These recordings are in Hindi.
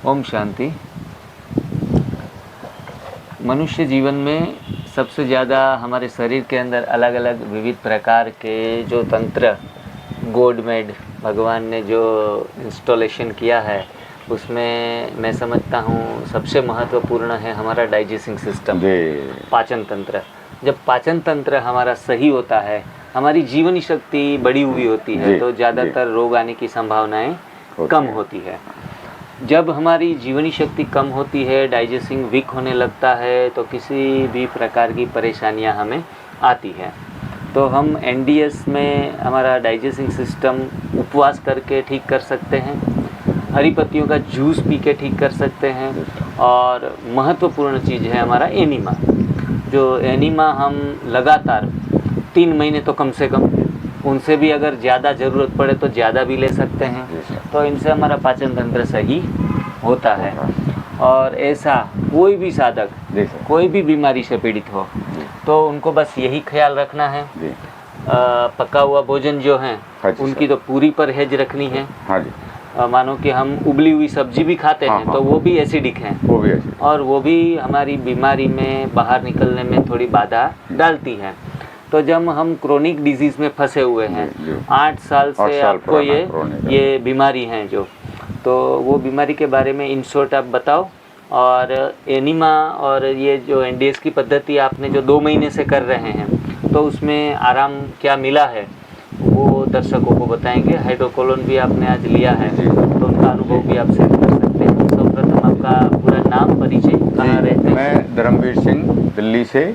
ओम शांति। मनुष्य जीवन में सबसे ज़्यादा हमारे शरीर के अंदर अलग अलग विविध प्रकार के जो तंत्र गॉड मेड भगवान ने जो इंस्टॉलेशन किया है, उसमें मैं समझता हूँ सबसे महत्वपूर्ण है हमारा डाइजेस्टिंग सिस्टम, पाचन तंत्र। जब पाचन तंत्र हमारा सही होता है, हमारी जीवनी शक्ति बढ़ी हुई होती है, तो ज़्यादातर रोग आने की संभावनाएं कम होती है। जब हमारी जीवनी शक्ति कम होती है, डाइजेस्टिंग वीक होने लगता है, तो किसी भी प्रकार की परेशानियां हमें आती हैं। तो हम एनडीएस में हमारा डाइजेस्टिंग सिस्टम उपवास करके ठीक कर सकते हैं, हरी पत्तियों का जूस पी के ठीक कर सकते हैं। और महत्वपूर्ण चीज़ है हमारा एनीमा। जो एनीमा हम लगातार 3 महीने तो कम से कम, उनसे भी अगर ज़्यादा ज़रूरत पड़े तो ज़्यादा भी ले सकते हैं, तो इनसे हमारा पाचन तंत्र सही होता है। और ऐसा कोई भी साधक कोई भी बीमारी से पीड़ित हो तो उनको बस यही ख्याल रखना है, पका हुआ भोजन जो है उनकी तो पूरी परहेज रखनी है। मानो कि हम उबली हुई सब्जी भी खाते हैं तो वो भी एसिडिक हैं, और वो भी हमारी बीमारी में बाहर निकलने में थोड़ी बाधा डालती हैं। तो जब हम क्रोनिक डिजीज़ में फंसे हुए हैं, 8 साल से आपको ये बीमारी हैं जो, तो वो बीमारी के बारे में इन शॉर्ट आप बताओ। और एनीमा और ये जो एनडीएस की पद्धति आपने जो 2 महीने से कर रहे हैं, तो उसमें आराम क्या मिला है वो दर्शकों को बताएंगे। हाइड्रोकोलोन भी आपने आज लिया है, तो उनका अनुभव भी आप शेयर कर सकते हैं। सर्वप्रथम आपका पूरा नाम, परिचय, कहाँ रहते हैं? मैं धर्मवीर सिंह, दिल्ली से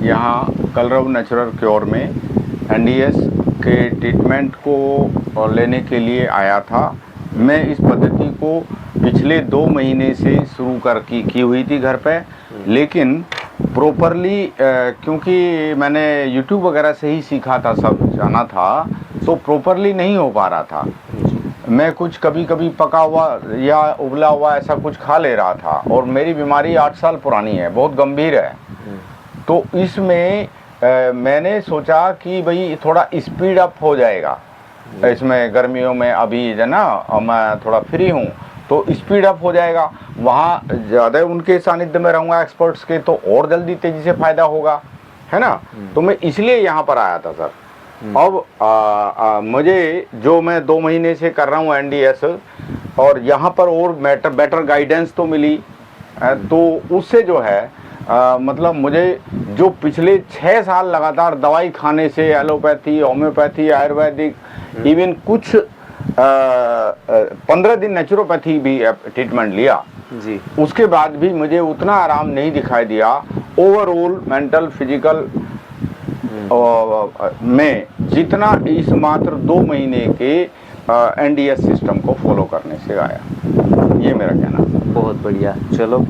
यहाँ कलरव नेचुरल क्योर में एनडीएस के ट्रीटमेंट को लेने के लिए आया था। मैं इस पद्धति को पिछले 2 महीने से शुरू की हुई थी घर पे, लेकिन प्रॉपरली क्योंकि मैंने यूट्यूब वगैरह से ही सीखा था, सब जाना था, तो प्रॉपरली नहीं हो पा रहा था। मैं कुछ कभी कभी पका हुआ या उबला हुआ ऐसा कुछ खा ले रहा था, और मेरी बीमारी 8 साल पुरानी है, बहुत गंभीर है। तो इसमें मैंने सोचा कि भाई थोड़ा स्पीड अप हो जाएगा इसमें, गर्मियों में अभी है ना, मैं थोड़ा फ्री हूँ तो स्पीड अप हो जाएगा, वहाँ ज़्यादा उनके सानिध्य में रहूँगा एक्सपर्ट्स के, तो और जल्दी तेज़ी से फ़ायदा होगा, है ना। तो मैं इसलिए यहाँ पर आया था सर। अब मुझे जो मैं 2 महीने से कर रहा हूँ एनडीएस, और यहाँ पर और बेटर गाइडेंस तो मिली, तो उससे जो है मतलब मुझे जो पिछले 6 साल लगातार दवाई खाने से, एलोपैथी, होम्योपैथी, आयुर्वेदिक, इवन कुछ 15 दिन नेचुरोपैथी भी ट्रीटमेंट लिया जी, उसके बाद भी मुझे उतना आराम नहीं दिखाई दिया। ओवरऑल मेंटल फिजिकल में जितना इस मात्र 2 महीने के एनडीएस सिस्टम को फॉलो करने से आया, ये मेरा कहना। बहुत बढ़िया। चलो,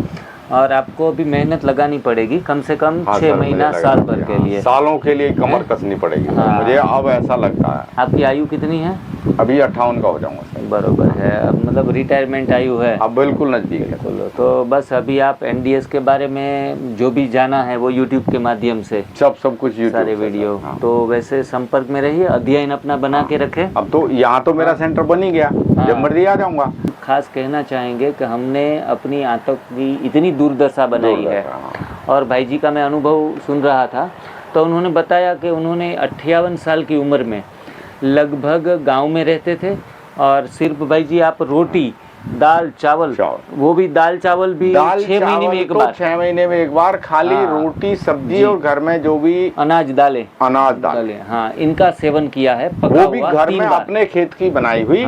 और आपको अभी मेहनत लगानी पड़ेगी कम से कम 6 महीना, साल भर के लिए, सालों के लिए कमर कसनी पड़ेगी। मुझे अब ऐसा लगता है। आपकी आयु कितनी है? अभी 58 का हो जाऊंगा। बरोबर है, अब मतलब रिटायरमेंट आयु है, अब बिल्कुल नज़दीक है। तो बस अभी आप एनडीएस के बारे में जो भी जाना है वो यूट्यूब के माध्यम से सब कुछ यूट्यूब सारे वीडियो। तो वैसे संपर्क में रहिए, अध्ययन अपना बना के रखे। अब तो यहाँ तो मेरा सेंटर बन ही गया, जब मर्जी आ जाऊंगा। खास कहना चाहेंगे कि हमने अपनी आंतों की इतनी दुर्दशा बनाई है, और भाई जी का मैं अनुभव सुन रहा था, तो उन्होंने बताया कि उन्होंने 58 साल की उम्र में लगभग गांव में रहते थे, और सिर्फ भाई जी आप रोटी, दाल चावल, वो भी दाल चावल भी 6 महीने में एक बार, 6 महीने में एक बार, खाली रोटी सब्जी और घर में जो भी अनाज दालें, हाँ, इनका सेवन किया है, पका वो भी हुआ घर में अपने खेत की बनाई हुई।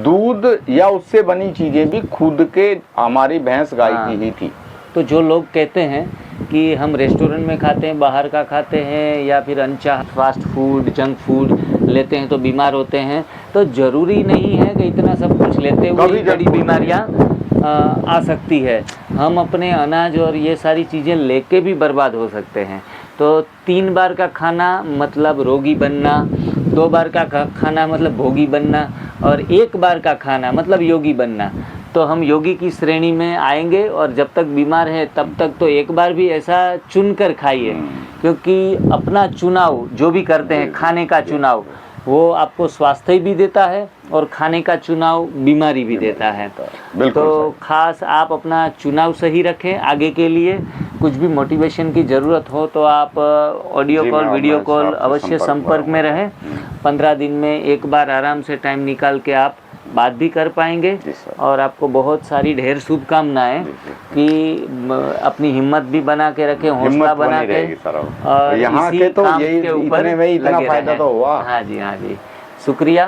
दूध या उससे बनी चीजें भी खुद के हमारी भैंस गाय की ही थी। तो जो लोग कहते हैं कि हम रेस्टोरेंट में खाते हैं, बाहर का खाते हैं, या फिर अनचाह फास्ट फूड, जंक फूड लेते हैं तो बीमार होते हैं, तो ज़रूरी नहीं है कि इतना सब कुछ लेते हुए बड़ी बीमारियां आ सकती है। हम अपने अनाज और ये सारी चीज़ें लेके भी बर्बाद हो सकते हैं। तो 3 बार का खाना मतलब रोगी बनना, 2 बार का खाना मतलब भोगी बनना, और 1 बार का खाना मतलब योगी बनना। तो हम योगी की श्रेणी में आएंगे, और जब तक बीमार है तब तक तो एक बार भी ऐसा चुन कर खाइए, क्योंकि अपना चुनाव जो भी करते हैं, खाने का चुनाव, वो आपको स्वास्थ्य भी देता है और खाने का चुनाव बीमारी भी देता है। बिल्कुल तो सर। खास आप अपना चुनाव सही रखें आगे के लिए। कुछ भी मोटिवेशन की ज़रूरत हो तो आप ऑडियो जी, कॉल, मैं वीडियो आपसे कॉल अवश्य संपर्क में रहें। 15 दिन में एक बार आराम से टाइम निकाल के आप बात भी कर पाएंगे। जी सर। और आपको बहुत सारी ढेर शुभकामनाएं कि अपनी हिम्मत भी बना के रखें, हौसला हिम्मत बना बनी के, रहेगी सर। और यहाँ इसी के तो काम यही के ऊपर इतने में ही इतना लगे फायदा रहें। तो हुआ। हाँ जी, हाँ जी, शुक्रिया।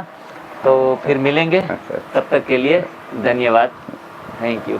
तो फिर मिलेंगे, तब तक के लिए धन्यवाद। Thank you.